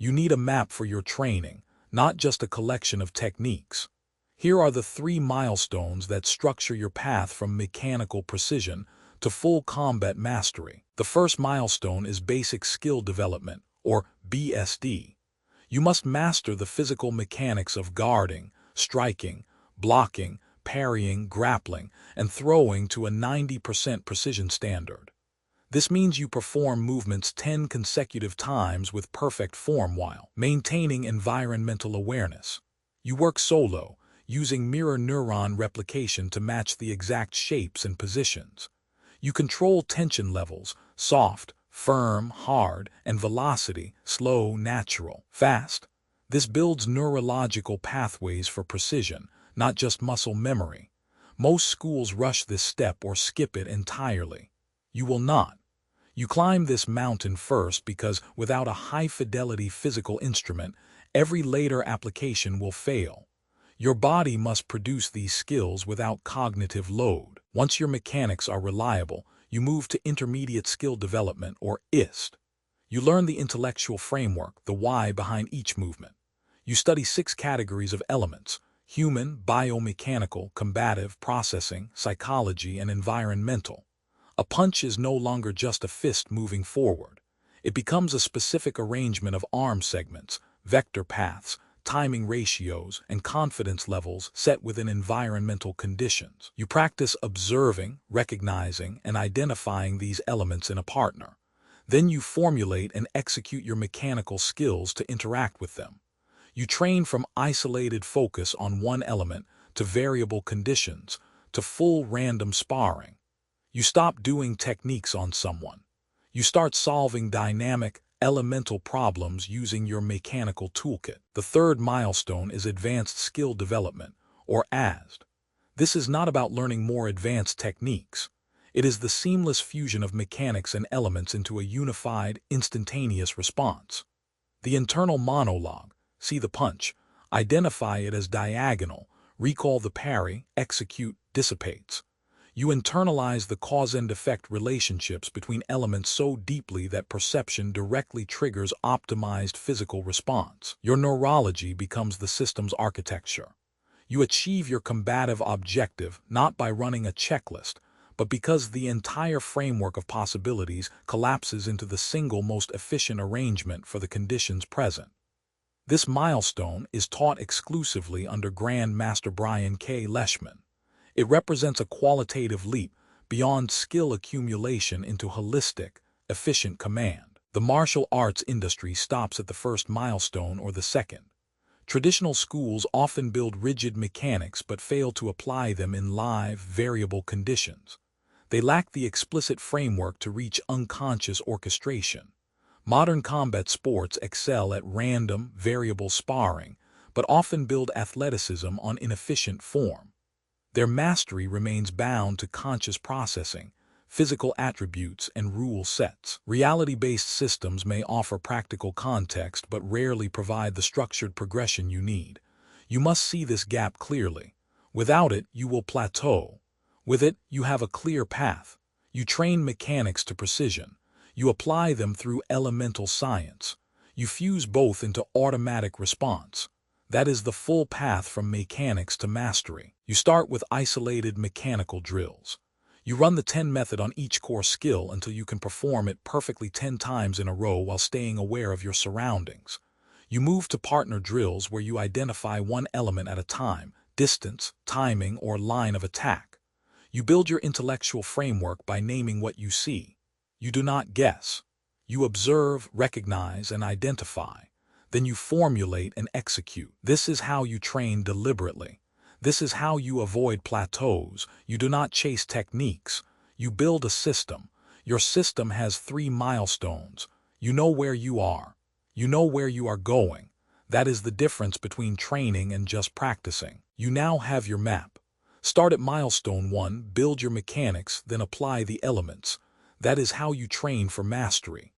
You need a map for your training, not just a collection of techniques. Here are the 3 milestones that structure your path from mechanical precision to full combat mastery. The first milestone is basic skill development, or BSD. You must master the physical mechanics of guarding, striking, blocking, parrying, grappling, and throwing to a 90% precision standard. This means you perform movements 10 consecutive times with perfect form while maintaining environmental awareness. You work solo, using mirror neuron replication to match the exact shapes and positions. You control tension levels, soft, firm, hard, and velocity, slow, natural, fast. This builds neurological pathways for precision, not just muscle memory. Most schools rush this step or skip it entirely. You will not. You climb this mountain first because without a high-fidelity physical instrument, every later application will fail. Your body must produce these skills without cognitive load. Once your mechanics are reliable, you move to intermediate skill development, or IST. You learn the intellectual framework, the why behind each movement. You study 6 categories of elements: human, biomechanical, combative, processing, psychology, and environmental. A punch is no longer just a fist moving forward. It becomes a specific arrangement of arm segments, vector paths, timing ratios, and confidence levels set within environmental conditions. You practice observing, recognizing, and identifying these elements in a partner. Then you formulate and execute your mechanical skills to interact with them. You train from isolated focus on one element to variable conditions to full random sparring. You stop doing techniques on someone. You start solving dynamic, elemental problems using your mechanical toolkit. The third milestone is advanced skill development, or ASD. This is not about learning more advanced techniques. It is the seamless fusion of mechanics and elements into a unified, instantaneous response. The internal monologue, see the punch, identify it as diagonal, recall the parry, execute, dissipates. You internalize the cause and effect relationships between elements so deeply that perception directly triggers optimized physical response. Your neurology becomes the system's architecture. You achieve your combative objective not by running a checklist, but because the entire framework of possibilities collapses into the single most efficient arrangement for the conditions present. This milestone is taught exclusively under Grand Master Brian K. Leishman. It represents a qualitative leap beyond skill accumulation into holistic, efficient command. The martial arts industry stops at the first milestone or the second. Traditional schools often build rigid mechanics but fail to apply them in live, variable conditions. They lack the explicit framework to reach unconscious orchestration. Modern combat sports excel at random, variable sparring, but often build athleticism on inefficient form. Their mastery remains bound to conscious processing, physical attributes, and rule sets. Reality-based systems may offer practical context but rarely provide the structured progression you need. You must see this gap clearly. Without it, you will plateau. With it, you have a clear path. You train mechanics to precision. You apply them through elemental science. You fuse both into automatic response. That is the full path from mechanics to mastery. You start with isolated mechanical drills. You run the 10 method on each core skill until you can perform it perfectly 10 times in a row while staying aware of your surroundings. You move to partner drills where you identify one element at a time, distance, timing, or line of attack. You build your intellectual framework by naming what you see. You do not guess. You observe, recognize, and identify. Then you formulate and execute. This is how you train deliberately. This is how you avoid plateaus. You do not chase techniques. You build a system. Your system has 3 milestones. You know where you are. You know where you are going. That is the difference between training and just practicing. You now have your map. Start at milestone 1, build your mechanics, then apply the elements. That is how you train for mastery.